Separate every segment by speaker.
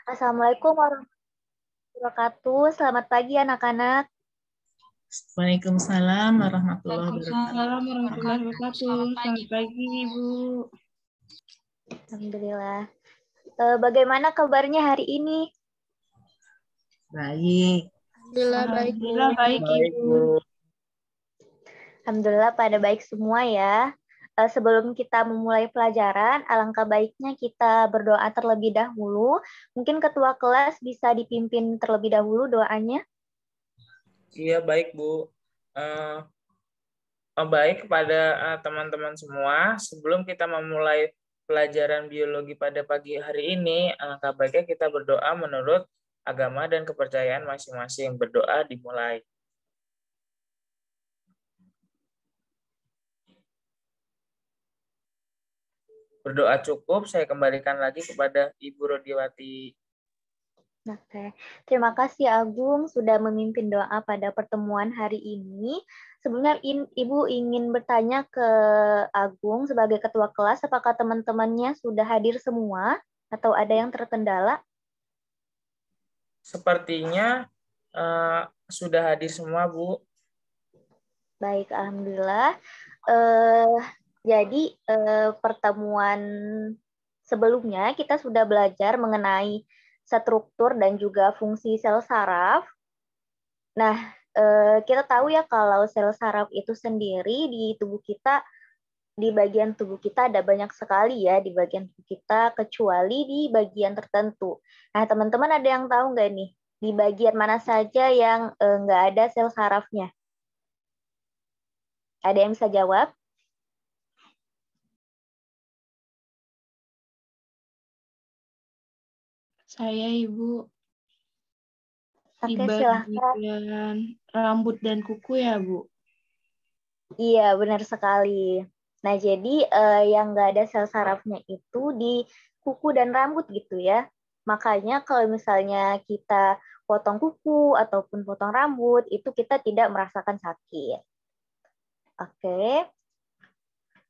Speaker 1: Assalamualaikum warahmatullahi wabarakatuh. Selamat pagi anak-anak.
Speaker 2: Waalaikumsalam warahmatullahi wabarakatuh.
Speaker 3: Waalaikumsalam warahmatullahi wabarakatuh. Selamat pagi, Ibu.
Speaker 1: Alhamdulillah. Bagaimana kabarnya hari ini?
Speaker 2: Baik.
Speaker 4: Alhamdulillah baik, Bu.
Speaker 3: Alhamdulillah baik, Ibu.
Speaker 1: Alhamdulillah pada baik semua ya. Sebelum kita memulai pelajaran, alangkah baiknya kita berdoa terlebih dahulu. Mungkin ketua kelas bisa dipimpin terlebih dahulu doanya.
Speaker 5: Iya, baik, Bu. Baik kepada teman-teman semua. Sebelum kita memulai pelajaran biologi pada pagi hari ini, alangkah baiknya kita berdoa menurut agama dan kepercayaan masing-masing. Berdoa dimulai. Berdoa cukup, saya kembalikan lagi kepada Ibu Rodiwati.
Speaker 1: Oke, terima kasih Agung sudah memimpin doa pada pertemuan hari ini. Sebenarnya Ibu ingin bertanya ke Agung sebagai ketua kelas, apakah teman-temannya sudah hadir semua atau ada yang terkendala?
Speaker 5: Sepertinya sudah hadir semua, Bu.
Speaker 1: Baik, alhamdulillah. Jadi pertemuan sebelumnya kita sudah belajar mengenai struktur dan juga fungsi sel saraf. Nah, kita tahu ya kalau sel saraf itu sendiri di tubuh kita, di bagian tubuh kita ada banyak sekali ya di bagian tubuh kita, kecuali di bagian tertentu. Nah, teman-teman ada yang tahu nggak nih, di bagian mana saja yang nggak ada sel sarafnya? Ada yang bisa jawab?
Speaker 3: Saya, Ibu. Di
Speaker 1: Oke, silahkan.
Speaker 3: bagian rambut dan kuku ya, Bu?
Speaker 1: Iya, benar sekali. Nah, jadi yang nggak ada sel sarafnya itu di kuku dan rambut gitu ya. Makanya kalau misalnya kita potong kuku ataupun potong rambut, itu kita tidak merasakan sakit. Oke.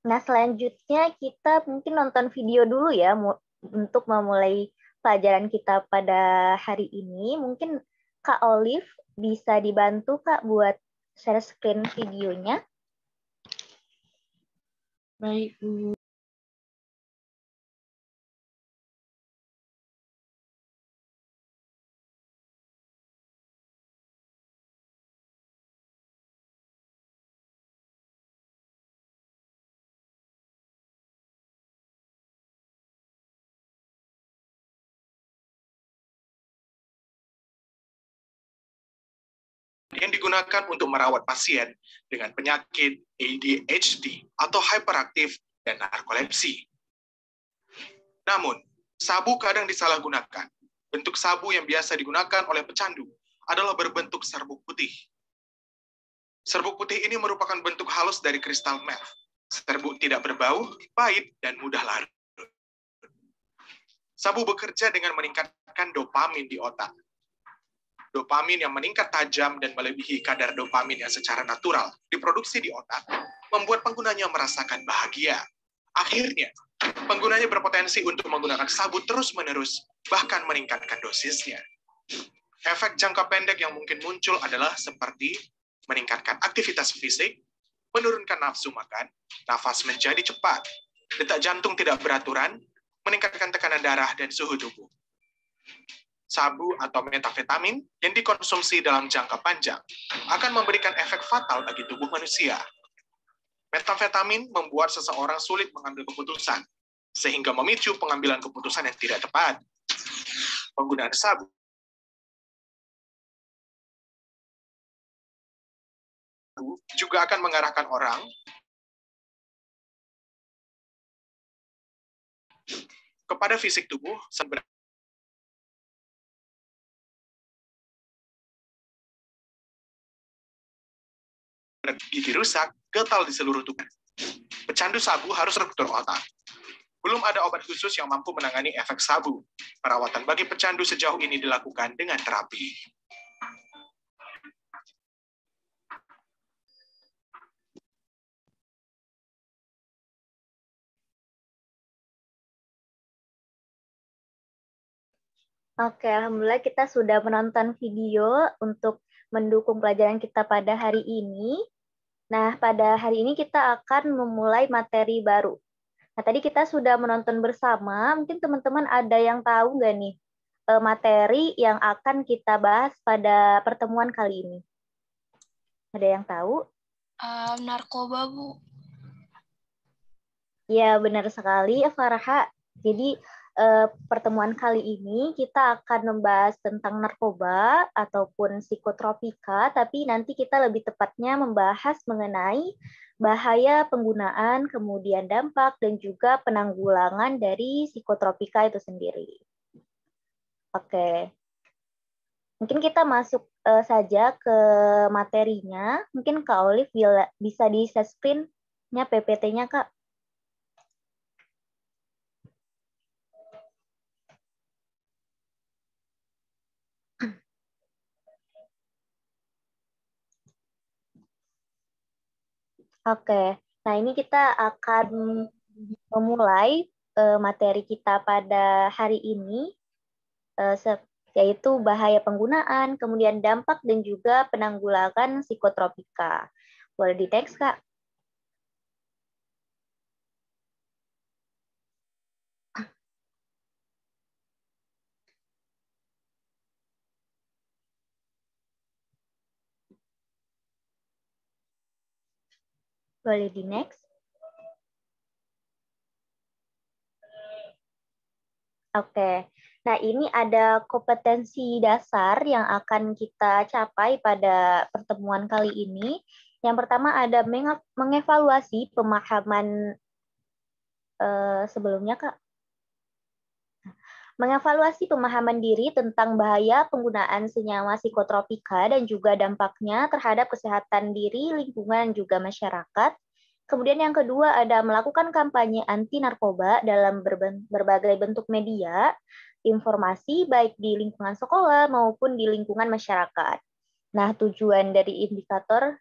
Speaker 1: Nah, selanjutnya kita mungkin nonton video dulu ya untuk memulai pelajaran kita pada hari ini. Mungkin Kak Olive bisa dibantu Kak buat share screen videonya.
Speaker 3: Baik, Bu.
Speaker 6: Yang digunakan untuk merawat pasien dengan penyakit ADHD atau hyperaktif dan narkolepsi. Namun, sabu kadang disalahgunakan. Bentuk sabu yang biasa digunakan oleh pecandu adalah berbentuk serbuk putih. Serbuk putih ini merupakan bentuk halus dari kristal meth. Serbuk tidak berbau, pahit, dan mudah larut. Sabu bekerja dengan meningkatkan dopamin di otak. Dopamin yang meningkat tajam dan melebihi kadar dopamin yang secara natural diproduksi di otak, membuat penggunanya merasakan bahagia. Akhirnya, penggunanya berpotensi untuk menggunakan sabu terus-menerus, bahkan meningkatkan dosisnya. Efek jangka pendek yang mungkin muncul adalah seperti meningkatkan aktivitas fisik, menurunkan nafsu makan, nafas menjadi cepat, detak jantung tidak beraturan, meningkatkan tekanan darah dan suhu tubuh. Sabu atau metafetamin yang dikonsumsi dalam jangka panjang akan memberikan efek fatal bagi tubuh manusia. Metafetamin membuat seseorang sulit mengambil keputusan, sehingga memicu pengambilan keputusan yang tidak tepat. Penggunaan sabu juga akan mengarahkan orang kepada fisik tubuh gigi rusak, gatal di seluruh tubuh. Pecandu sabu harus struktur otak. Belum ada obat khusus yang mampu menangani efek sabu. Perawatan bagi pecandu sejauh ini dilakukan dengan terapi.
Speaker 1: Oke, alhamdulillah kita sudah menonton video untuk mendukung pelajaran kita pada hari ini. Nah, pada hari ini kita akan memulai materi baru. Nah, tadi kita sudah menonton bersama, mungkin teman-teman ada yang tahu nggak nih materi yang akan kita bahas pada pertemuan kali ini? Ada yang tahu?
Speaker 3: Narkoba, Bu.
Speaker 1: Ya, benar sekali, Farha. Jadi, pertemuan kali ini kita akan membahas tentang narkoba ataupun psikotropika, tapi nanti kita lebih tepatnya membahas mengenai bahaya penggunaan, kemudian dampak, dan juga penanggulangan dari psikotropika itu sendiri. Oke. Mungkin kita masuk saja ke materinya. Mungkin Kak Olive bisa di-share screen-nya PPT-nya, Kak. Oke, nah ini kita akan memulai materi kita pada hari ini, yaitu bahaya penggunaan, kemudian dampak, dan juga penanggulangan psikotropika. Boleh di next, Kak? Boleh di next? Oke, nah ini ada kompetensi dasar yang akan kita capai pada pertemuan kali ini. Yang pertama ada mengevaluasi pemahaman sebelumnya, Kak. Mengevaluasi pemahaman diri tentang bahaya penggunaan senyawa psikotropika dan juga dampaknya terhadap kesehatan diri, lingkungan, juga masyarakat. Kemudian yang kedua ada melakukan kampanye anti narkoba dalam berbagai bentuk media, informasi baik di lingkungan sekolah maupun di lingkungan masyarakat. Nah, tujuan dari indikator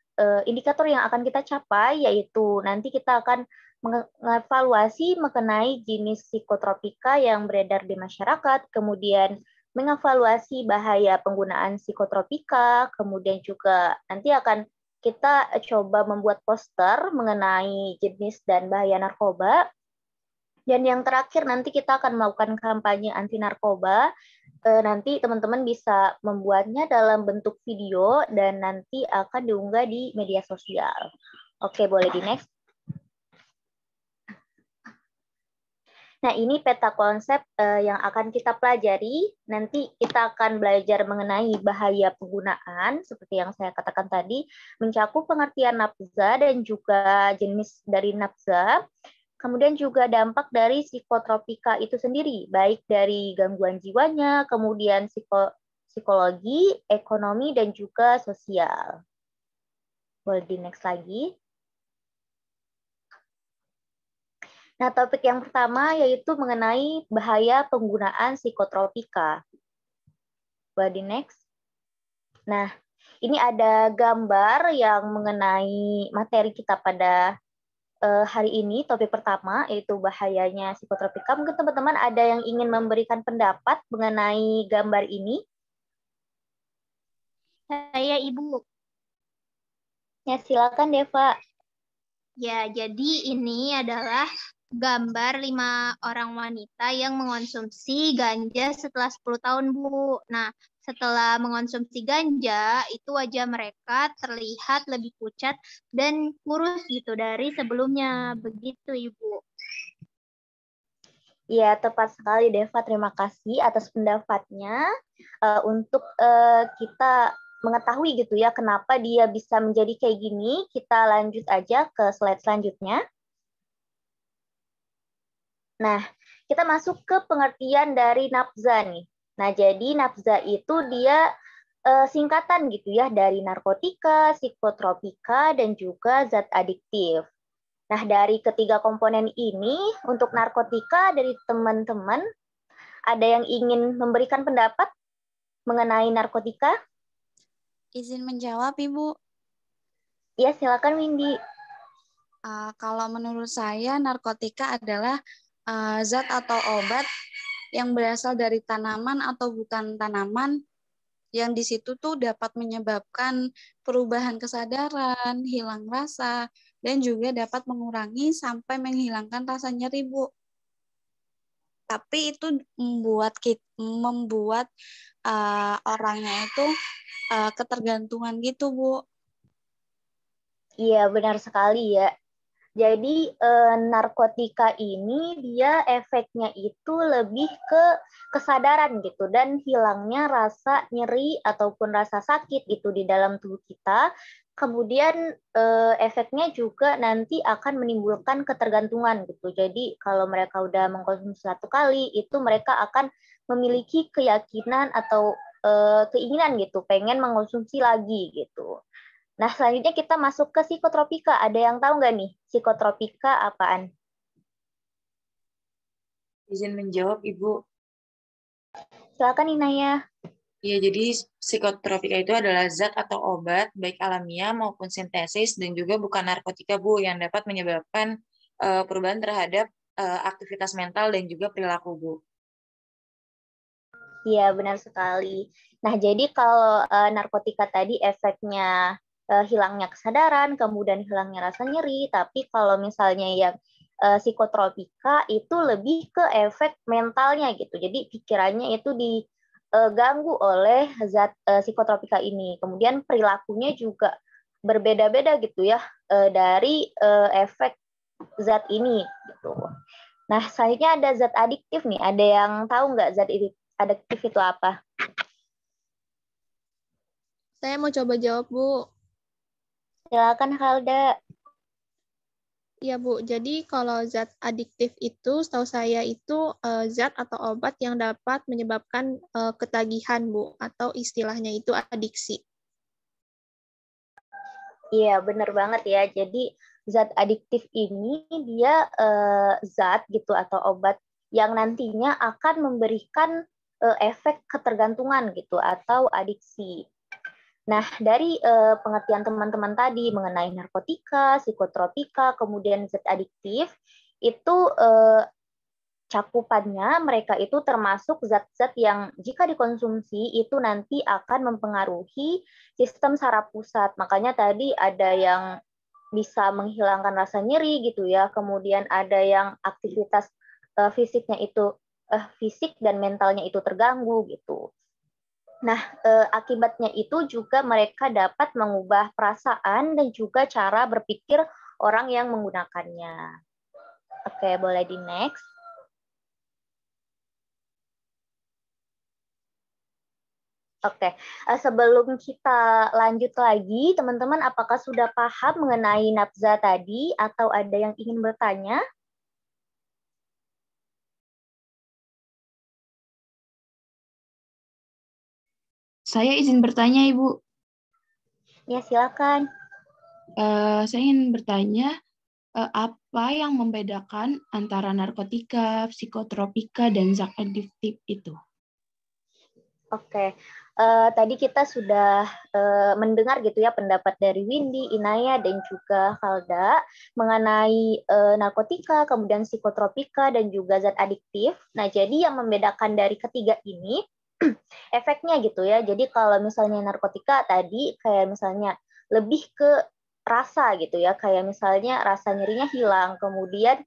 Speaker 1: yang akan kita capai yaitu nanti kita akan mengevaluasi mengenai jenis psikotropika yang beredar di masyarakat, kemudian mengevaluasi bahaya penggunaan psikotropika, kemudian juga nanti akan kita coba membuat poster mengenai jenis dan bahaya narkoba. Dan yang terakhir nanti kita akan melakukan kampanye anti narkoba. Nanti teman-teman bisa membuatnya dalam bentuk video dan nanti akan diunggah di media sosial. Oke, boleh di next. Nah, ini peta konsep yang akan kita pelajari. Nanti kita akan belajar mengenai bahaya penggunaan, seperti yang saya katakan tadi, mencakup pengertian nafza dan juga jenis dari nafza, kemudian juga dampak dari psikotropika itu sendiri, baik dari gangguan jiwanya, kemudian psikologi, ekonomi, dan juga sosial. Boleh di next lagi. Nah, topik yang pertama yaitu mengenai bahaya penggunaan psikotropika. Boleh di next. Nah, ini ada gambar yang mengenai materi kita pada hari ini, topik pertama yaitu bahayanya psikotropika. Mungkin teman-teman ada yang ingin memberikan pendapat mengenai gambar ini?
Speaker 4: Saya Ibu.
Speaker 1: Ya, silakan Deva.
Speaker 4: Ya, jadi ini adalah gambar 5 orang wanita yang mengonsumsi ganja setelah 10 tahun, Bu. Nah, setelah mengonsumsi ganja, itu wajah mereka terlihat lebih pucat dan kurus gitu dari sebelumnya. Begitu, Ibu.
Speaker 1: Ya, tepat sekali Deva. Terima kasih atas pendapatnya. Untuk kita mengetahui gitu ya kenapa dia bisa menjadi kayak gini, kita lanjut aja ke slide selanjutnya. Nah, kita masuk ke pengertian dari nafza nih. Nah, jadi nafza itu dia singkatan gitu ya dari narkotika, psikotropika, dan juga zat adiktif. Nah, dari ketiga komponen ini, untuk narkotika dari teman-teman, ada yang ingin memberikan pendapat mengenai narkotika?
Speaker 7: Izin menjawab, Ibu.
Speaker 1: Ya, silakan Windy.
Speaker 7: Kalau menurut saya, narkotika adalah zat atau obat yang berasal dari tanaman atau bukan tanaman, yang di situ tuh dapat menyebabkan perubahan kesadaran, hilang rasa, dan juga dapat mengurangi sampai menghilangkan rasa nyeri, Bu. Tapi itu membuat orangnya itu ketergantungan gitu, Bu.
Speaker 1: Iya, benar sekali ya. Jadi narkotika ini dia efeknya itu lebih ke kesadaran gitu dan hilangnya rasa nyeri ataupun rasa sakit gitu di dalam tubuh kita. Kemudian efeknya juga nanti akan menimbulkan ketergantungan gitu. Jadi kalau mereka udah mengkonsumsi satu kali itu mereka akan memiliki keyakinan atau keinginan gitu, pengen mengkonsumsi lagi gitu. Nah, selanjutnya kita masuk ke psikotropika. Ada yang tahu nggak nih, psikotropika apaan?
Speaker 2: Izin menjawab, Ibu.
Speaker 1: Silakan Inaya.
Speaker 2: Iya, jadi psikotropika itu adalah zat atau obat, baik alamiah maupun sintesis, dan juga bukan narkotika, Bu, yang dapat menyebabkan perubahan terhadap aktivitas mental dan juga perilaku, Bu.
Speaker 1: Iya, benar sekali. Nah, jadi kalau narkotika tadi efeknya hilangnya kesadaran, kemudian hilangnya rasa nyeri, tapi kalau misalnya yang psikotropika itu lebih ke efek mentalnya gitu. Jadi pikirannya itu diganggu oleh zat psikotropika ini. Kemudian perilakunya juga berbeda-beda gitu ya dari efek zat ini gitu. Nah, selanjutnya ada zat adiktif nih. Ada yang tahu nggak zat adiktif itu apa?
Speaker 8: Saya mau coba jawab, Bu.
Speaker 1: Silakan Halda.
Speaker 8: Iya, Bu. Jadi kalau zat adiktif itu, setahu saya itu zat atau obat yang dapat menyebabkan ketagihan, Bu. Atau istilahnya itu adiksi.
Speaker 1: Iya, benar banget ya. Jadi zat adiktif ini dia zat gitu atau obat yang nantinya akan memberikan efek ketergantungan gitu atau adiksi. Nah, dari pengertian teman-teman tadi mengenai narkotika, psikotropika, kemudian zat adiktif, itu cakupannya mereka itu termasuk zat-zat yang jika dikonsumsi itu nanti akan mempengaruhi sistem saraf pusat. Makanya tadi ada yang bisa menghilangkan rasa nyeri gitu ya, kemudian ada yang aktivitas fisiknya itu fisik dan mentalnya itu terganggu gitu. Nah, akibatnya itu juga mereka dapat mengubah perasaan dan juga cara berpikir orang yang menggunakannya. Oke, boleh di next. Oke, sebelum kita lanjut lagi, teman-teman apakah sudah paham mengenai nafza tadi atau ada yang ingin bertanya?
Speaker 2: Saya izin bertanya, Ibu.
Speaker 1: Ya, silakan.
Speaker 2: Saya ingin bertanya, apa yang membedakan antara narkotika, psikotropika, dan zat adiktif itu?
Speaker 1: Oke, tadi kita sudah mendengar gitu ya pendapat dari Windy, Inaya, dan juga Halda mengenai narkotika, kemudian psikotropika, dan juga zat adiktif. Nah, jadi yang membedakan dari ketiga ini efeknya gitu ya. Jadi kalau misalnya narkotika tadi kayak misalnya lebih ke rasa gitu ya, kayak misalnya rasa nyerinya hilang, kemudian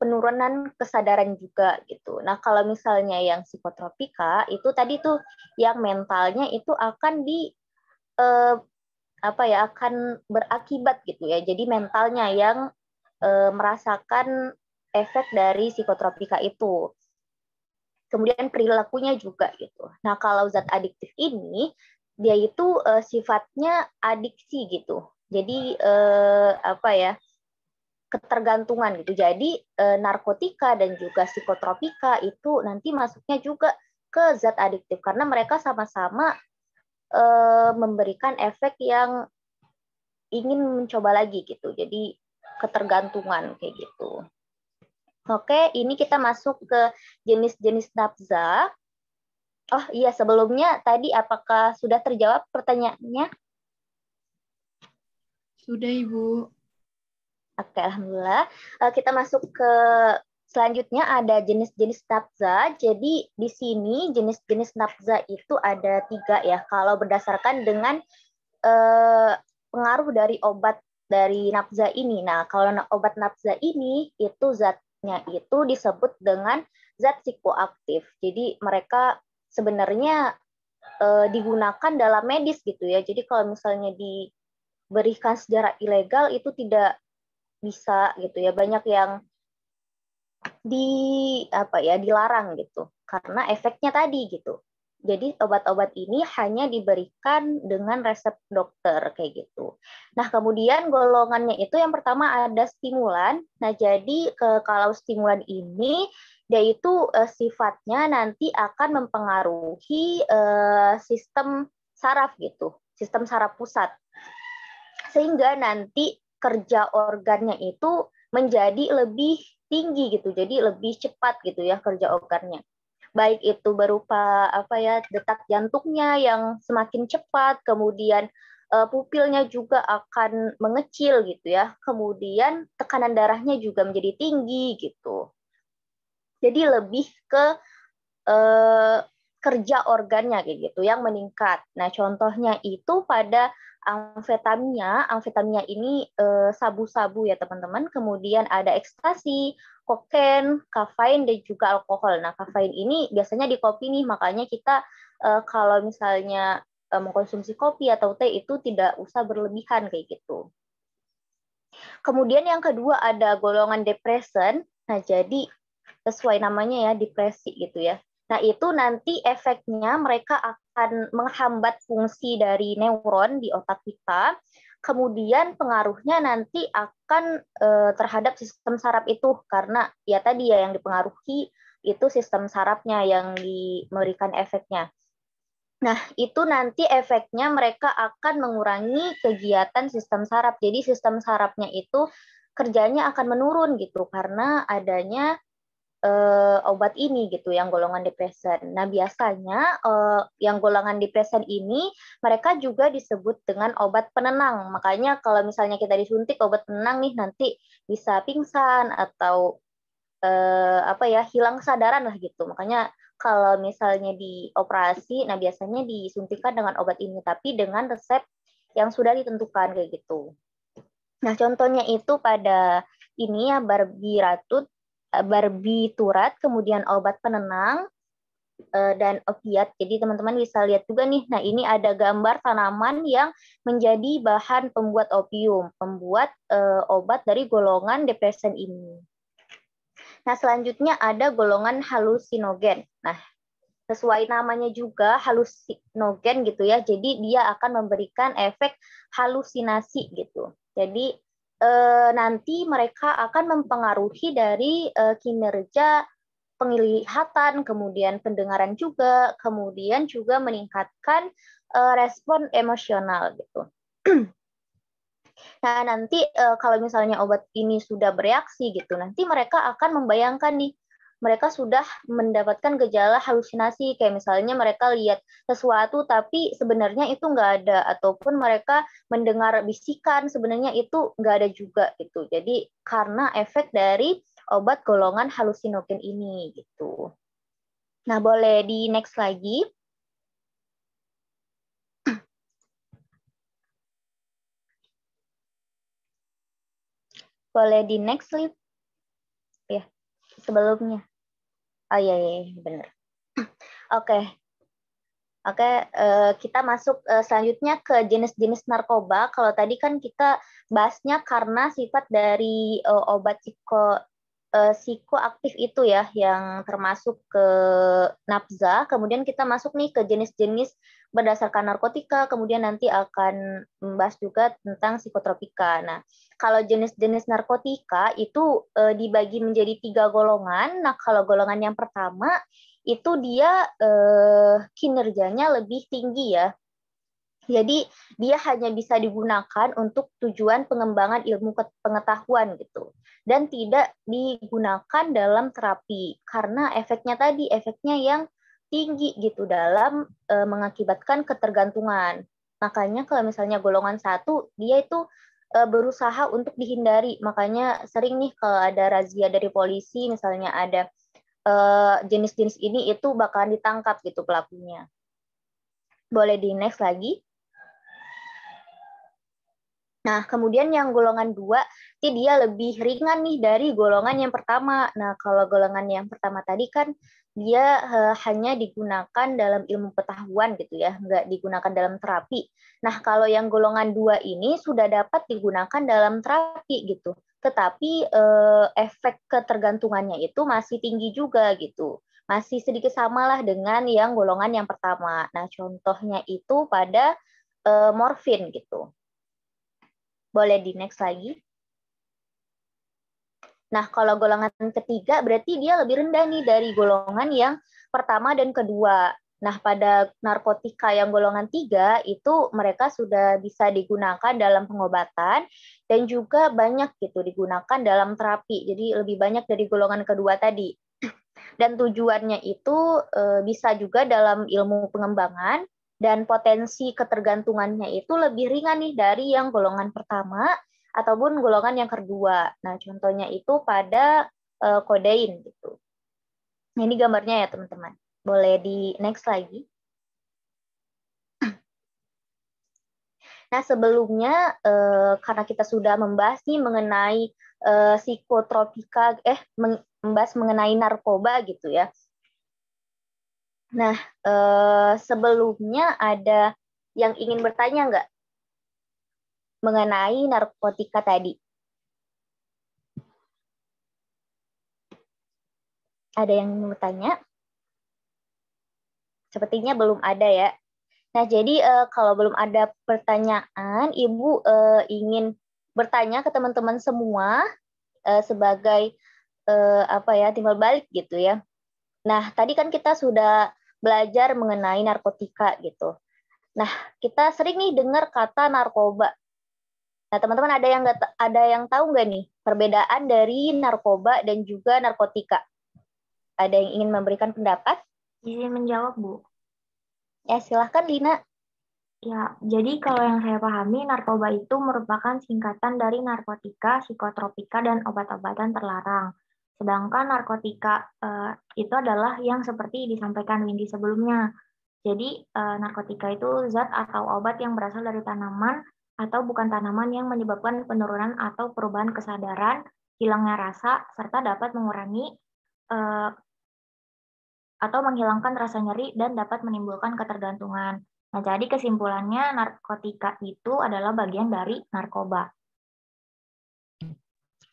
Speaker 1: penurunan kesadaran juga gitu. Nah, kalau misalnya yang psikotropika itu tadi tuh yang mentalnya itu akan akan berakibat gitu ya. Jadi mentalnya yang merasakan efek dari psikotropika itu. Kemudian perilakunya juga gitu. Nah, kalau zat adiktif ini dia itu sifatnya adiksi gitu. Jadi ketergantungan gitu. Jadi narkotika dan juga psikotropika itu nanti masuknya juga ke zat adiktif karena mereka sama-sama memberikan efek yang ingin mencoba lagi gitu. Jadi ketergantungan kayak gitu. Oke, ini kita masuk ke jenis-jenis nafza. Oh iya, sebelumnya tadi apakah sudah terjawab pertanyaannya?
Speaker 2: Sudah, Ibu.
Speaker 1: Oke, alhamdulillah. Kita masuk ke Selanjutnya ada jenis-jenis nafza. Jadi di sini jenis-jenis nafza itu ada 3 ya. Kalau berdasarkan dengan pengaruh dari obat dari nafza ini. Nah, kalau obat nafza ini itu zatnya itu disebut dengan zat psikoaktif. Jadi mereka sebenarnya digunakan dalam medis gitu ya. Jadi kalau misalnya diberikan secara ilegal itu tidak bisa gitu ya. Banyak yang dilarang gitu karena efeknya tadi gitu. Jadi obat-obat ini hanya diberikan dengan resep dokter kayak gitu. Nah, kemudian golongannya itu yang pertama ada stimulan. Nah, jadi kalau stimulan ini dia itu sifatnya nanti akan mempengaruhi sistem saraf gitu, sistem saraf pusat. Sehingga nanti kerja organnya itu menjadi lebih tinggi gitu, jadi lebih cepat gitu ya kerja organnya. Baik itu berupa detak jantungnya yang semakin cepat, kemudian pupilnya juga akan mengecil gitu ya, kemudian tekanan darahnya juga menjadi tinggi gitu. Jadi lebih ke kerja organnya kayak gitu yang meningkat. Nah, contohnya itu pada amfetamina. Amfetamina ini sabu-sabu ya teman-teman. Kemudian ada ekstasi, kokain, kafein, dan juga alkohol. Nah, kafein ini biasanya di kopi nih, makanya kita kalau misalnya mengkonsumsi kopi atau teh itu tidak usah berlebihan kayak gitu. Kemudian yang kedua ada golongan depresen. Nah, jadi sesuai namanya ya, depresi gitu ya. Nah, itu nanti efeknya mereka akan menghambat fungsi dari neuron di otak kita. Kemudian pengaruhnya nanti akan terhadap sistem saraf itu karena ya tadi ya yang dipengaruhi itu sistem sarafnya yang memberikan efeknya. Nah, itu nanti efeknya mereka akan mengurangi kegiatan sistem saraf. Jadi sistem sarafnya itu kerjanya akan menurun gitu karena adanya obat ini gitu yang golongan depresen. Nah, biasanya yang golongan depresen ini mereka juga disebut dengan obat penenang. Makanya kalau misalnya kita disuntik obat penenang nih nanti bisa pingsan atau hilang kesadaran lah gitu. Makanya kalau misalnya dioperasi, nah biasanya disuntikan dengan obat ini tapi dengan resep yang sudah ditentukan kayak gitu. Nah, contohnya itu pada ini ya barbiturat, kemudian obat penenang, dan opiat. Jadi teman-teman bisa lihat juga nih, nah ini ada gambar tanaman yang menjadi bahan pembuat opium, pembuat obat dari golongan depresen ini. Nah, selanjutnya ada golongan halusinogen. Nah, sesuai namanya juga halusinogen gitu ya, jadi dia akan memberikan efek halusinasi gitu. Jadi nanti mereka akan mempengaruhi dari kinerja penglihatan, kemudian pendengaran juga, kemudian juga meningkatkan respon emosional gitu. Nah, nanti kalau misalnya obat ini sudah bereaksi gitu, nanti mereka akan membayangkan nih, mereka sudah mendapatkan gejala halusinasi, kayak misalnya mereka lihat sesuatu tapi sebenarnya itu nggak ada, ataupun mereka mendengar bisikan sebenarnya itu nggak ada juga gitu. Jadi karena efek dari obat golongan halusinogen ini gitu. Nah, boleh di next lagi. Boleh di next slide. Ya, sebelumnya. Oh iya, benar. Oke, kita masuk selanjutnya ke jenis-jenis narkoba. Kalau tadi kan kita bahasnya karena sifat dari obat psikoaktif itu ya, yang termasuk ke nafza. Kemudian kita masuk nih ke jenis-jenis berdasarkan narkotika, kemudian nanti akan membahas juga tentang psikotropika. Nah, kalau jenis-jenis narkotika itu dibagi menjadi 3 golongan. Nah, kalau golongan yang pertama itu dia kinerjanya lebih tinggi ya. Jadi dia hanya bisa digunakan untuk tujuan pengembangan ilmu pengetahuan gitu. Dan tidak digunakan dalam terapi karena efeknya yang tinggi gitu dalam mengakibatkan ketergantungan. Makanya kalau misalnya golongan 1 dia itu berusaha untuk dihindari. Makanya sering nih kalau ada razia dari polisi, misalnya ada jenis-jenis ini, itu bakalan ditangkap gitu pelakunya. Boleh di next lagi. Nah, kemudian yang golongan 2, dia lebih ringan nih dari golongan yang pertama. Nah, kalau golongan yang pertama tadi kan dia hanya digunakan dalam ilmu pengetahuan gitu ya, nggak digunakan dalam terapi. Nah, kalau yang golongan 2 ini sudah dapat digunakan dalam terapi gitu. Tetapi efek ketergantungannya itu masih tinggi juga gitu. Masih sedikit samalah dengan yang golongan yang pertama. Nah, contohnya itu pada morfin gitu. Boleh di next lagi. Nah, kalau golongan ketiga berarti dia lebih rendah nih dari golongan yang pertama dan kedua. Nah, pada narkotika yang golongan 3 itu mereka sudah bisa digunakan dalam pengobatan dan juga banyak gitu digunakan dalam terapi. Jadi lebih banyak dari golongan kedua tadi. Dan tujuannya itu bisa juga dalam ilmu pengembangan, dan potensi ketergantungannya itu lebih ringan nih dari yang golongan pertama ataupun golongan yang kedua. Nah, contohnya itu pada kodein gitu. Nah, ini gambarnya ya teman-teman. Boleh di next lagi. Nah, sebelumnya karena kita sudah membahas nih mengenai psikotropika, membahas mengenai narkoba gitu ya. Nah, sebelumnya ada yang ingin bertanya nggak mengenai narkotika tadi? Ada yang ingin bertanya? Sepertinya belum ada ya. Nah, jadi kalau belum ada pertanyaan, Ibu ingin bertanya ke teman-teman semua sebagai timbal balik gitu ya. Nah, tadi kan kita sudah belajar mengenai narkotika gitu. Nah, kita sering nih dengar kata narkoba. Nah, teman-teman ada yang tahu nggak nih perbedaan dari narkoba dan juga narkotika? Ada yang ingin memberikan pendapat?
Speaker 3: Izin menjawab, Bu.
Speaker 1: Ya, silahkan Lina.
Speaker 3: Ya, jadi kalau yang saya pahami, narkoba itu merupakan singkatan dari narkotika, psikotropika, dan obat-obatan terlarang. Sedangkan narkotika itu adalah yang seperti disampaikan Windy sebelumnya. Jadi, narkotika itu zat atau obat yang berasal dari tanaman atau bukan tanaman yang menyebabkan penurunan atau perubahan kesadaran, hilangnya rasa, serta dapat mengurangi atau menghilangkan rasa nyeri dan dapat menimbulkan ketergantungan. Nah, jadi kesimpulannya narkotika itu adalah bagian dari narkoba.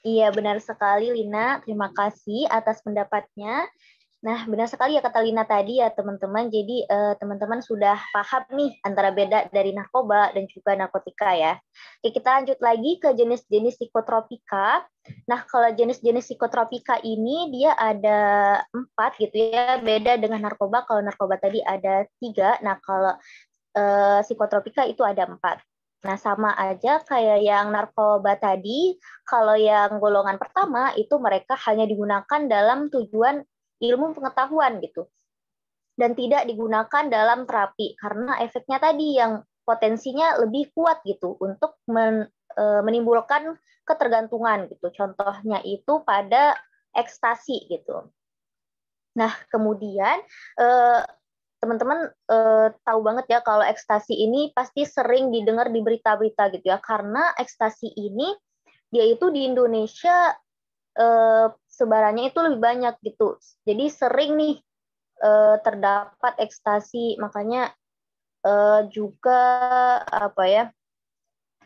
Speaker 1: Iya, benar sekali Lina. Terima kasih atas pendapatnya. Nah, benar sekali ya kata Lina tadi ya teman-teman. Jadi teman-teman sudah paham nih antara beda dari narkoba dan juga narkotika ya. Oke, kita lanjut lagi ke jenis-jenis psikotropika. Nah, kalau jenis-jenis psikotropika ini dia ada 4 gitu ya. Beda dengan narkoba. Kalau narkoba tadi ada 3. Nah, kalau psikotropika itu ada 4. Nah, sama aja kayak yang narkoba tadi, kalau yang golongan pertama itu mereka hanya digunakan dalam tujuan ilmu pengetahuan gitu. Dan tidak digunakan dalam terapi karena efeknya tadi yang potensinya lebih kuat gitu untuk menimbulkan ketergantungan gitu. Contohnya itu pada ekstasi gitu. Nah, kemudian teman-teman tahu banget ya kalau ekstasi ini pasti sering didengar di berita-berita gitu ya, karena ekstasi ini dia itu di Indonesia sebarannya itu lebih banyak gitu. Jadi sering nih terdapat ekstasi, makanya juga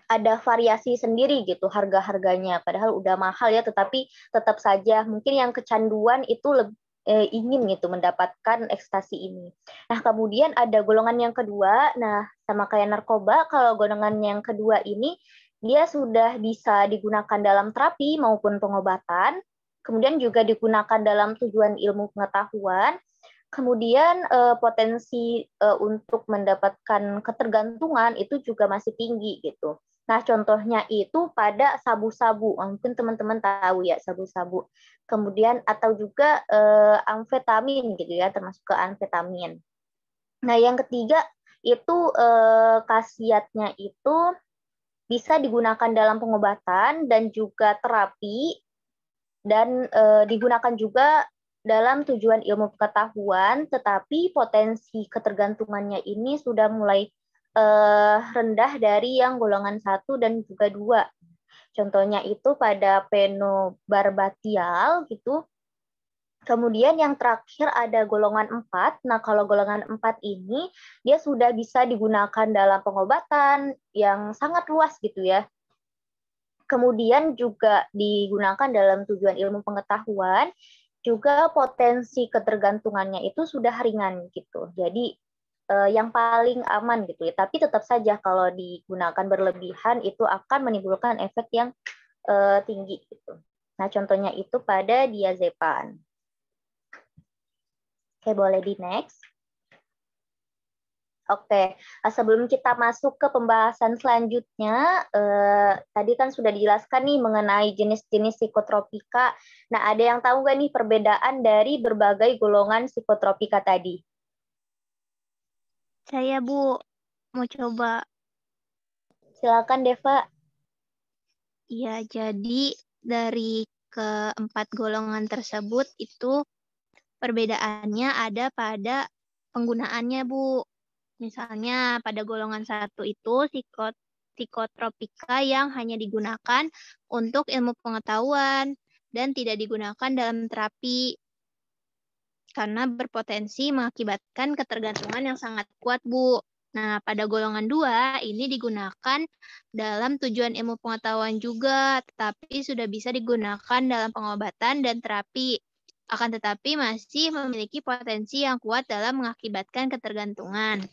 Speaker 1: ada variasi sendiri gitu harga-harganya. Padahal udah mahal ya, tetapi tetap saja mungkin yang kecanduan itu ingin gitu mendapatkan ekstasi ini. Nah, kemudian ada golongan yang kedua. Nah, sama kayak narkoba, kalau golongan yang kedua ini dia sudah bisa digunakan dalam terapi maupun pengobatan, kemudian juga digunakan dalam tujuan ilmu pengetahuan. Kemudian potensi untuk mendapatkan ketergantungan itu juga masih tinggi gitu. Nah, contohnya itu pada sabu-sabu. Mungkin teman-teman tahu ya sabu-sabu. Kemudian atau juga amfetamin gitu ya, termasuk ke amfetamin. Nah, yang ketiga itu khasiatnya itu bisa digunakan dalam pengobatan dan juga terapi, dan digunakan juga dalam tujuan ilmu pengetahuan, tetapi potensi ketergantungannya ini sudah mulai rendah dari yang golongan 1 dan juga 2. Contohnya itu pada penobarbatial gitu. Kemudian yang terakhir ada golongan 4. Nah, kalau golongan 4 ini dia sudah bisa digunakan dalam pengobatan yang sangat luas gitu ya. Kemudian juga digunakan dalam tujuan ilmu pengetahuan, juga potensi ketergantungannya itu sudah ringan gitu. Jadi yang paling aman gitu ya. Tapi tetap saja kalau digunakan berlebihan itu akan menimbulkan efek yang tinggi gitu. Nah, contohnya itu pada diazepam. Oke, boleh di next. Oke, sebelum kita masuk ke pembahasan selanjutnya, tadi kan sudah dijelaskan nih mengenai jenis-jenis psikotropika. Nah, ada yang tahu nggak nih perbedaan dari berbagai golongan psikotropika tadi?
Speaker 4: Saya, Bu, mau coba.
Speaker 1: Silakan, Deva.
Speaker 4: Ya, jadi dari keempat golongan tersebut itu perbedaannya ada pada penggunaannya, Bu. Misalnya pada golongan 1 itu psikotropika yang hanya digunakan untuk ilmu pengetahuan dan tidak digunakan dalam terapi karena berpotensi mengakibatkan ketergantungan yang sangat kuat, Bu. Nah, pada golongan 2 ini digunakan dalam tujuan ilmu pengetahuan juga, tetapi sudah bisa digunakan dalam pengobatan dan terapi. Akan tetapi masih memiliki potensi yang kuat dalam mengakibatkan ketergantungan.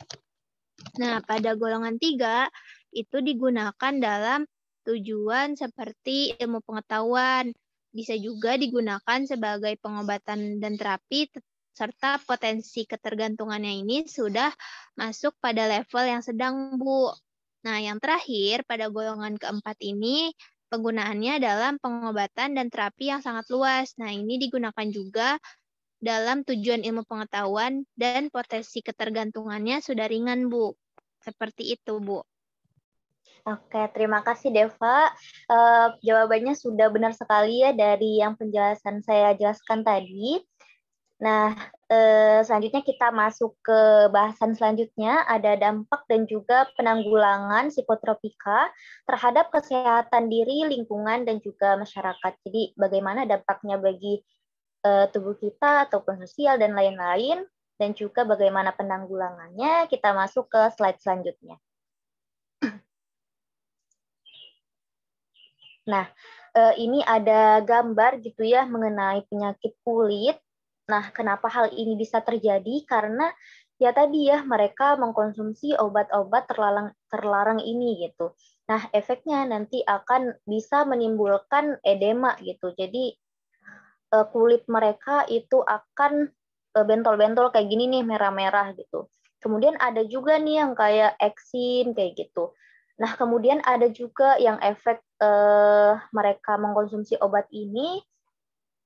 Speaker 4: Nah, pada golongan 3 itu digunakan dalam tujuan seperti ilmu pengetahuan. Bisa juga digunakan sebagai pengobatan dan terapi, serta potensi ketergantungannya ini sudah masuk pada level yang sedang, Bu. Nah, yang terakhir pada golongan keempat ini penggunaannya dalam pengobatan dan terapi yang sangat luas. Nah, ini digunakan juga dalam tujuan ilmu pengetahuan dan potensi ketergantungannya sudah ringan, Bu. Seperti itu, Bu.
Speaker 1: Oke, terima kasih Deva. Jawabannya sudah benar sekali ya dari yang penjelasan saya jelaskan tadi. Nah, selanjutnya kita masuk ke bahasan selanjutnya, ada dampak dan juga penanggulangan psikotropika terhadap kesehatan diri, lingkungan, dan juga masyarakat. Jadi bagaimana dampaknya bagi tubuh kita ataupun sosial dan lain-lain, dan juga bagaimana penanggulangannya, kita masuk ke slide selanjutnya. Nah, ini ada gambar gitu ya mengenai penyakit kulit. Nah, kenapa hal ini bisa terjadi? Karena ya tadi ya mereka mengkonsumsi obat-obat terlarang ini gitu. Nah, efeknya nanti akan bisa menimbulkan edema gitu. Jadi kulit mereka itu akan bentol-bentol kayak gini nih, merah-merah gitu. Kemudian ada juga nih yang kayak eksim kayak gitu. Nah, kemudian ada juga yang efek mereka mengkonsumsi obat ini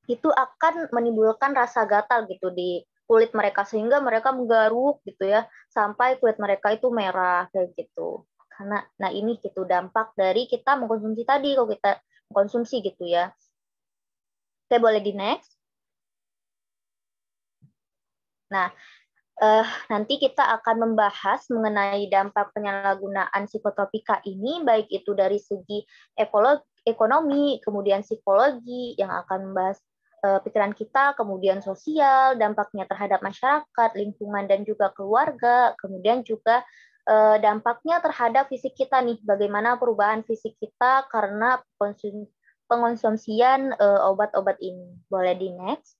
Speaker 1: itu akan menimbulkan rasa gatal gitu di kulit mereka sehingga mereka menggaruk gitu ya sampai kulit mereka itu merah kayak gitu. Karena nah ini gitu dampak dari kita mengkonsumsi tadi kalau kita mengkonsumsi gitu ya. Oke, boleh di next. Nah, nanti kita akan membahas mengenai dampak penyalahgunaan psikotropika ini, baik itu dari segi ekonomi, kemudian psikologi, yang akan membahas pikiran kita, kemudian sosial, dampaknya terhadap masyarakat, lingkungan, dan juga keluarga, kemudian juga dampaknya terhadap fisik kita nih, bagaimana perubahan fisik kita karena pengonsumsian obat-obat ini. Boleh di next.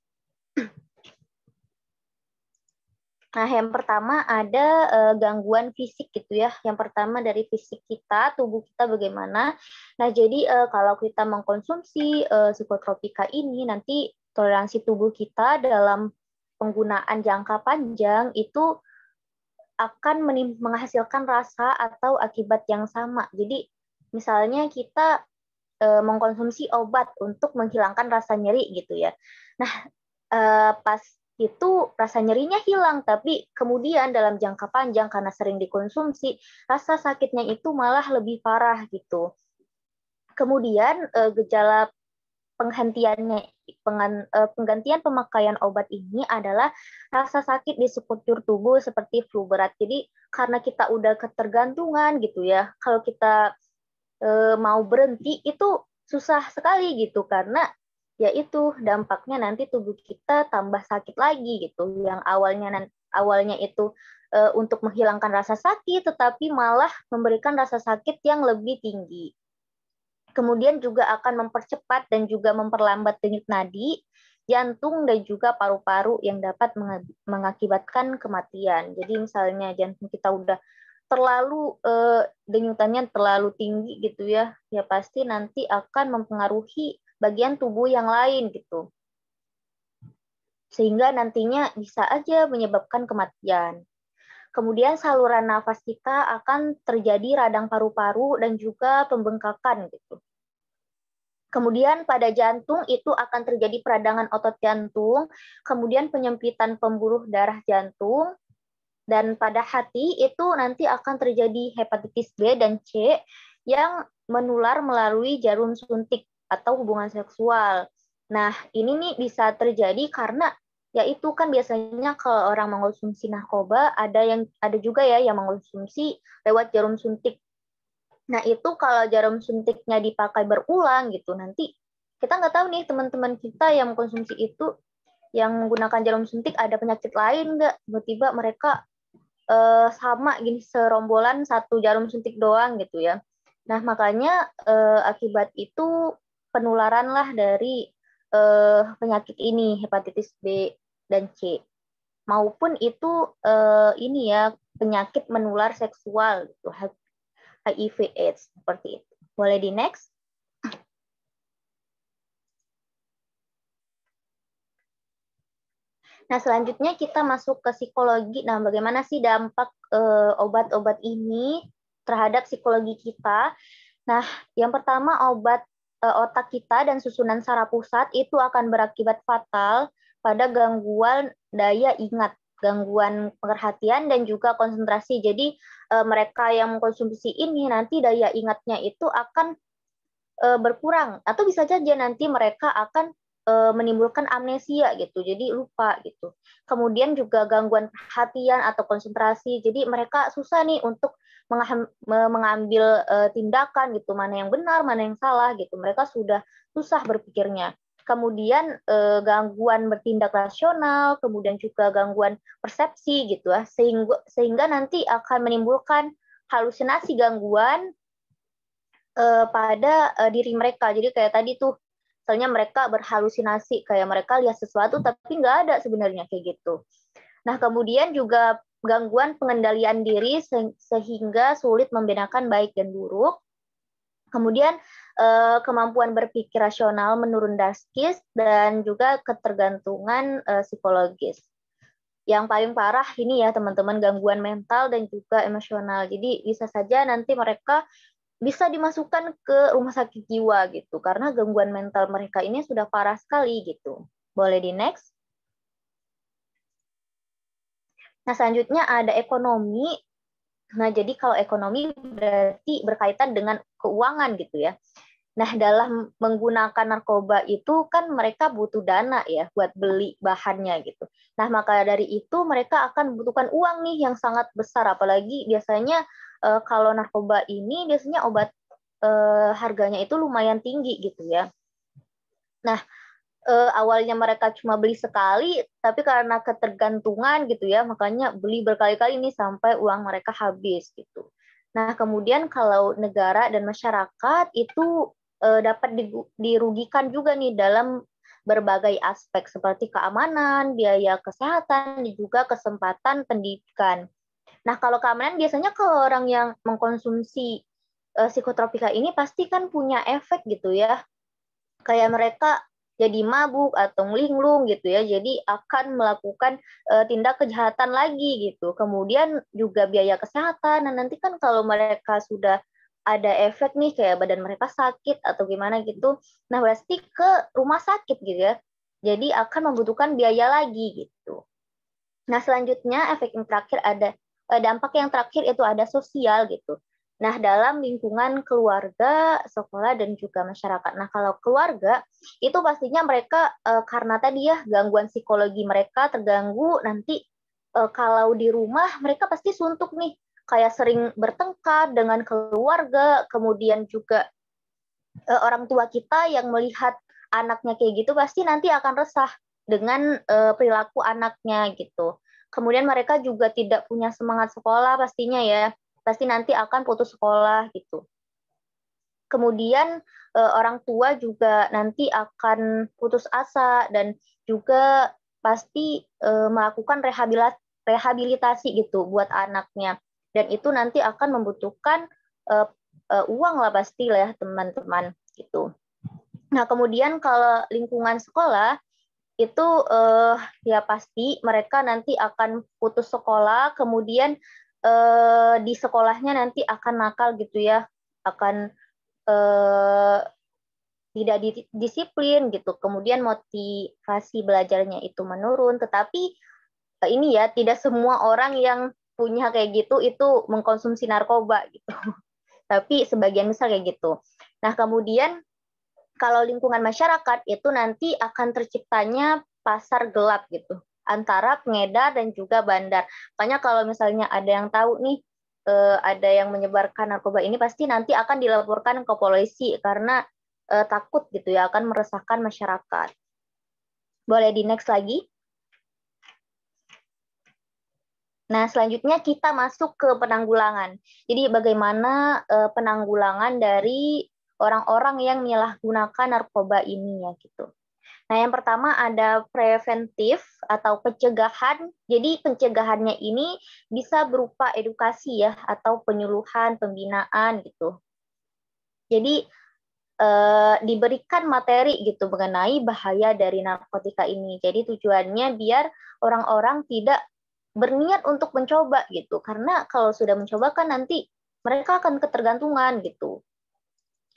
Speaker 1: Nah, yang pertama ada gangguan fisik gitu ya. Yang pertama dari fisik kita, tubuh kita bagaimana. Nah, jadi kalau kita mengkonsumsi psikotropika ini, nanti toleransi tubuh kita dalam penggunaan jangka panjang itu akan menghasilkan rasa atau akibat yang sama. Jadi, misalnya kita mengkonsumsi obat untuk menghilangkan rasa nyeri gitu ya. Nah, pas itu rasa nyerinya hilang, tapi kemudian dalam jangka panjang karena sering dikonsumsi, rasa sakitnya itu malah lebih parah gitu. Kemudian gejala penggantian pemakaian obat ini adalah rasa sakit di sekujur tubuh seperti flu berat. Jadi karena kita udah ketergantungan gitu ya, kalau kita mau berhenti itu susah sekali gitu, karena yaitu dampaknya nanti tubuh kita tambah sakit lagi gitu. Yang awalnya itu untuk menghilangkan rasa sakit, tetapi malah memberikan rasa sakit yang lebih tinggi. Kemudian juga akan mempercepat dan juga memperlambat denyut nadi, jantung, dan juga paru-paru yang dapat mengakibatkan kematian. Jadi misalnya jantung kita udah terlalu denyutannya terlalu tinggi gitu ya, ya pasti nanti akan mempengaruhi bagian tubuh yang lain gitu. Sehingga nantinya bisa aja menyebabkan kematian. Kemudian saluran nafas kita akan terjadi radang paru-paru dan juga pembengkakan gitu. Kemudian pada jantung itu akan terjadi peradangan otot jantung, kemudian penyempitan pembuluh darah jantung, dan pada hati itu nanti akan terjadi hepatitis B dan C yang menular melalui jarum suntik atau hubungan seksual. Nah, ini nih bisa terjadi karena yaitu kan biasanya kalau orang mengonsumsi narkoba ada juga ya yang mengonsumsi lewat jarum suntik. Nah, itu kalau jarum suntiknya dipakai berulang gitu, nanti kita nggak tahu nih teman-teman kita yang mengkonsumsi itu yang menggunakan jarum suntik ada penyakit lain nggak? Tiba-tiba mereka sama gini serombolan satu jarum suntik doang gitu ya. Nah, makanya akibat itu penularan lah dari penyakit ini, hepatitis B dan C. Maupun itu ini ya, penyakit menular seksual gitu, HIV AIDS seperti itu. Boleh di next? Nah, selanjutnya kita masuk ke psikologi. Nah, bagaimana sih dampak obat-obat ini terhadap psikologi kita? Nah, yang pertama otak kita dan susunan saraf pusat itu akan berakibat fatal pada gangguan daya ingat, gangguan pengerhatian, dan juga konsentrasi. Jadi, mereka yang mengkonsumsi ini nanti daya ingatnya itu akan berkurang, atau bisa saja nanti mereka akan menimbulkan amnesia gitu, jadi lupa gitu. Kemudian juga gangguan perhatian atau konsentrasi, jadi mereka susah nih untuk mengambil tindakan gitu, mana yang benar, mana yang salah gitu. Mereka sudah susah berpikirnya. Kemudian gangguan bertindak rasional, kemudian juga gangguan persepsi gitu ya, sehingga nanti akan menimbulkan halusinasi gangguan pada diri mereka. Jadi kayak tadi tuh, misalnya mereka berhalusinasi, kayak mereka lihat sesuatu tapi nggak ada sebenarnya kayak gitu. Nah, kemudian juga gangguan pengendalian diri sehingga sulit membedakan baik dan buruk. Kemudian kemampuan berpikir rasional menurun drastis dan juga ketergantungan psikologis. Yang paling parah ini ya teman-teman, gangguan mental dan juga emosional. Jadi bisa saja nanti mereka bisa dimasukkan ke rumah sakit jiwa gitu, karena gangguan mental mereka ini sudah parah sekali gitu. Boleh di next? Nah, selanjutnya ada ekonomi. Nah, jadi kalau ekonomi berarti berkaitan dengan keuangan gitu ya. Nah, dalam menggunakan narkoba itu kan mereka butuh dana ya buat beli bahannya gitu. Nah, maka dari itu mereka akan membutuhkan uang nih yang sangat besar, apalagi biasanya kalau narkoba ini biasanya obat harganya itu lumayan tinggi gitu ya. Nah, awalnya mereka cuma beli sekali, tapi karena ketergantungan gitu ya, makanya beli berkali-kali nih sampai uang mereka habis gitu. Nah, kemudian kalau negara dan masyarakat itu dapat dirugikan juga nih dalam berbagai aspek seperti keamanan, biaya kesehatan, dan juga kesempatan pendidikan. Nah, kalau keamanan biasanya kalau orang yang mengkonsumsi psikotropika ini pasti kan punya efek gitu ya. Kayak mereka jadi mabuk atau linglung gitu ya, jadi akan melakukan tindak kejahatan lagi gitu. Kemudian juga biaya kesehatan. Nah, nanti kan kalau mereka sudah ada efek nih kayak badan mereka sakit atau gimana gitu, nah pasti ke rumah sakit gitu ya. Jadi akan membutuhkan biaya lagi gitu. Nah, selanjutnya efek yang terakhir ada dampak yang terakhir itu ada sosial gitu. Nah, dalam lingkungan keluarga, sekolah, dan juga masyarakat. Nah, kalau keluarga, itu pastinya mereka karena tadi ya gangguan psikologi mereka terganggu, nanti kalau di rumah mereka pasti suntuk nih, kayak sering bertengkar dengan keluarga, kemudian juga orang tua kita yang melihat anaknya kayak gitu pasti nanti akan resah dengan perilaku anaknya gitu. Kemudian mereka juga tidak punya semangat sekolah pastinya ya, pasti nanti akan putus sekolah gitu. Kemudian orang tua juga nanti akan putus asa dan juga pasti melakukan rehabilitasi gitu buat anaknya. Dan itu nanti akan membutuhkan uang lah pasti lah ya teman-teman gitu. Nah, kemudian kalau lingkungan sekolah itu ya pasti mereka nanti akan putus sekolah, kemudian di sekolahnya nanti akan nakal gitu ya, akan tidak disiplin gitu, kemudian motivasi belajarnya itu menurun. Tetapi ini ya tidak semua orang yang punya kayak gitu itu mengkonsumsi narkoba gitu. Tapi sebagian besar kayak gitu. Nah, kemudian kalau lingkungan masyarakat itu nanti akan terciptanya pasar gelap gitu antara pengedar dan juga bandar. Makanya kalau misalnya ada yang tahu nih ada yang menyebarkan narkoba ini pasti nanti akan dilaporkan ke polisi karena takut gitu ya akan meresahkan masyarakat. Boleh di next lagi? Nah, selanjutnya kita masuk ke penanggulangan. Jadi bagaimana penanggulangan dari orang-orang yang menyalahgunakan narkoba ini ya gitu. Nah, yang pertama ada preventif atau pencegahan. Jadi pencegahannya ini bisa berupa edukasi ya atau penyuluhan, pembinaan gitu. Jadi diberikan materi gitu mengenai bahaya dari narkotika ini. Jadi tujuannya biar orang-orang tidak berniat untuk mencoba gitu. Karena kalau sudah mencoba kan nanti mereka akan ketergantungan gitu.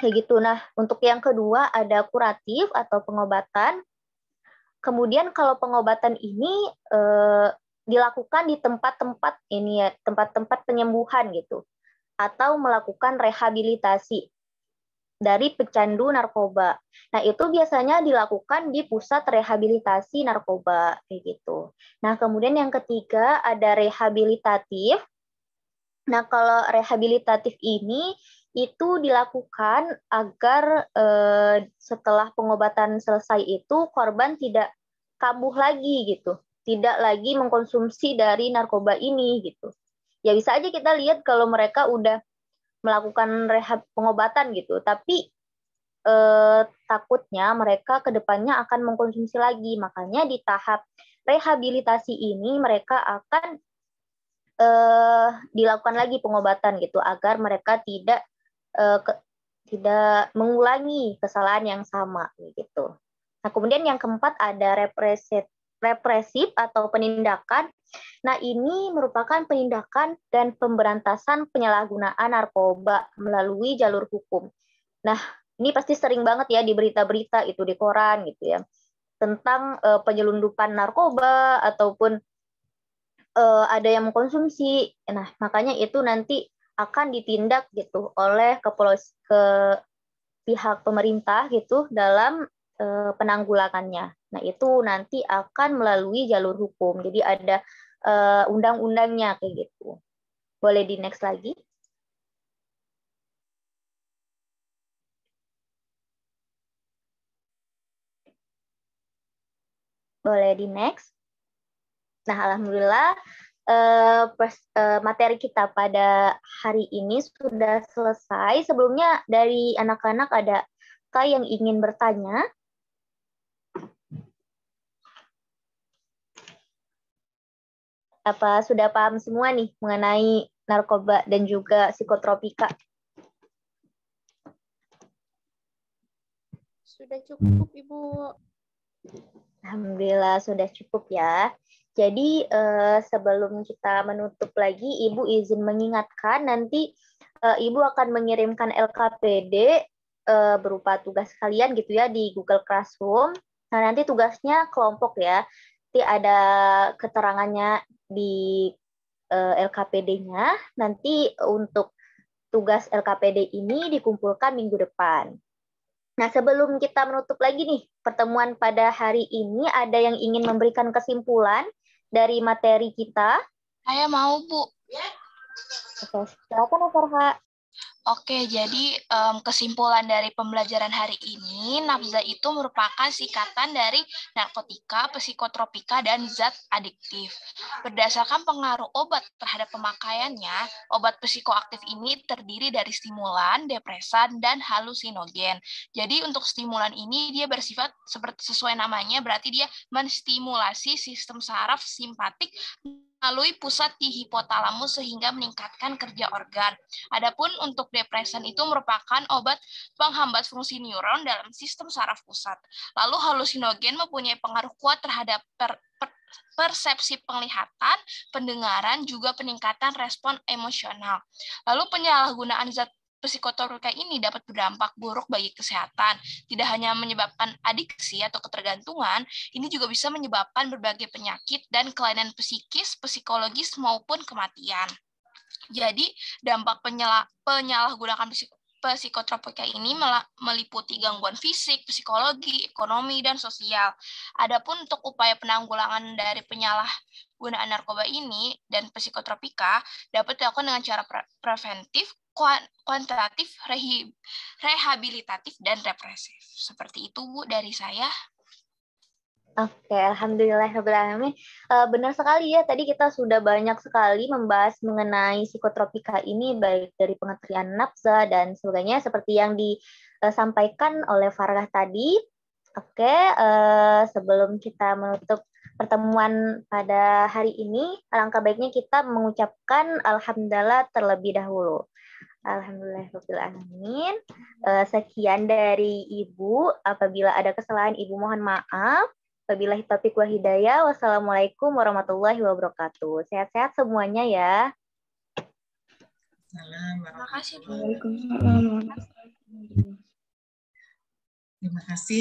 Speaker 1: Kayak gitu. Nah, untuk yang kedua ada kuratif atau pengobatan. Kemudian kalau pengobatan ini dilakukan di tempat-tempat ini ya, tempat-tempat penyembuhan gitu. Atau melakukan rehabilitasi dari pecandu narkoba. Nah, itu biasanya dilakukan di pusat rehabilitasi narkoba kayak gitu. Nah, kemudian yang ketiga ada rehabilitatif. Nah, kalau rehabilitatif ini itu dilakukan agar setelah pengobatan selesai itu korban tidak kambuh lagi gitu, tidak lagi mengkonsumsi dari narkoba ini gitu. Ya bisa aja kita lihat kalau mereka udah melakukan pengobatan gitu, tapi takutnya mereka ke depannya akan mengkonsumsi lagi. Makanya di tahap rehabilitasi ini mereka akan dilakukan lagi pengobatan gitu agar mereka tidak mengulangi kesalahan yang sama gitu. Nah, kemudian yang keempat ada represif atau penindakan. Nah, ini merupakan penindakan dan pemberantasan penyalahgunaan narkoba melalui jalur hukum. Nah, ini pasti sering banget ya di berita-berita itu di koran gitu ya, tentang penyelundupan narkoba ataupun ada yang mengkonsumsi. Nah, makanya itu nanti akan ditindak gitu oleh pihak pemerintah gitu dalam penanggulangannya. Nah, itu nanti akan melalui jalur hukum. Jadi ada undang-undangnya kayak gitu. Boleh di next lagi? Boleh di next? Nah, alhamdulillah materi kita pada hari ini sudah selesai. Sebelumnya dari anak-anak ada Kak yang ingin bertanya? Apa sudah paham semua nih mengenai narkoba dan juga psikotropika?
Speaker 8: Sudah cukup, Ibu.
Speaker 1: Alhamdulillah sudah cukup ya. Jadi sebelum kita menutup lagi, Ibu izin mengingatkan nanti Ibu akan mengirimkan LKPD berupa tugas kalian gitu ya di Google Classroom. Nah, nanti tugasnya kelompok ya. nanti ada keterangannya di LKPD-nya. Nanti untuk tugas LKPD ini dikumpulkan minggu depan. Nah, sebelum kita menutup lagi nih pertemuan pada hari ini, ada yang ingin memberikan kesimpulan dari materi kita?
Speaker 9: Saya mau, Bu.
Speaker 1: Oke, silakan, Farha.
Speaker 9: Oke, jadi kesimpulan dari pembelajaran hari ini, nafza itu merupakan singkatan dari narkotika, psikotropika, dan zat adiktif. Berdasarkan pengaruh obat terhadap pemakaiannya, obat psikoaktif ini terdiri dari stimulan, depresan, dan halusinogen. Jadi untuk stimulan ini dia bersifat seperti sesuai namanya, berarti dia menstimulasi sistem saraf simpatik melalui pusat di hipotalamus sehingga meningkatkan kerja organ. Adapun untuk depresan itu merupakan obat penghambat fungsi neuron dalam sistem saraf pusat. Lalu halusinogen mempunyai pengaruh kuat terhadap persepsi penglihatan, pendengaran, juga peningkatan respon emosional. Lalu penyalahgunaan zat psikotropika ini dapat berdampak buruk bagi kesehatan. Tidak hanya menyebabkan adiksi atau ketergantungan, ini juga bisa menyebabkan berbagai penyakit dan kelainan psikis, psikologis, maupun kematian. Jadi, dampak penyalahgunaan psikotropika ini meliputi gangguan fisik, psikologi, ekonomi, dan sosial. Adapun untuk upaya penanggulangan dari penyalahgunaan narkoba ini dan psikotropika dapat dilakukan dengan cara preventif, kuantitatif, rehabilitatif, dan represif. Seperti itu, Bu, dari saya.
Speaker 1: Oke, alhamdulillahirrahmanirrahim. Benar sekali ya, tadi kita sudah banyak sekali membahas mengenai psikotropika ini, baik dari pengertian nafza dan sebagainya, seperti yang disampaikan oleh Farah tadi. Oke, sebelum kita menutup pertemuan pada hari ini, alangkah baiknya kita mengucapkan alhamdulillah terlebih dahulu. Alhamdulillahirrahmanirrahim. Sekian dari Ibu. Apabila ada kesalahan, Ibu mohon maaf. Wabillahi taufiq wa hidayah. Wassalamualaikum warahmatullahi wabarakatuh. Sehat-sehat semuanya ya.
Speaker 9: Terima kasih, Bu.
Speaker 10: Waalaikumsalam.
Speaker 11: Terima kasih.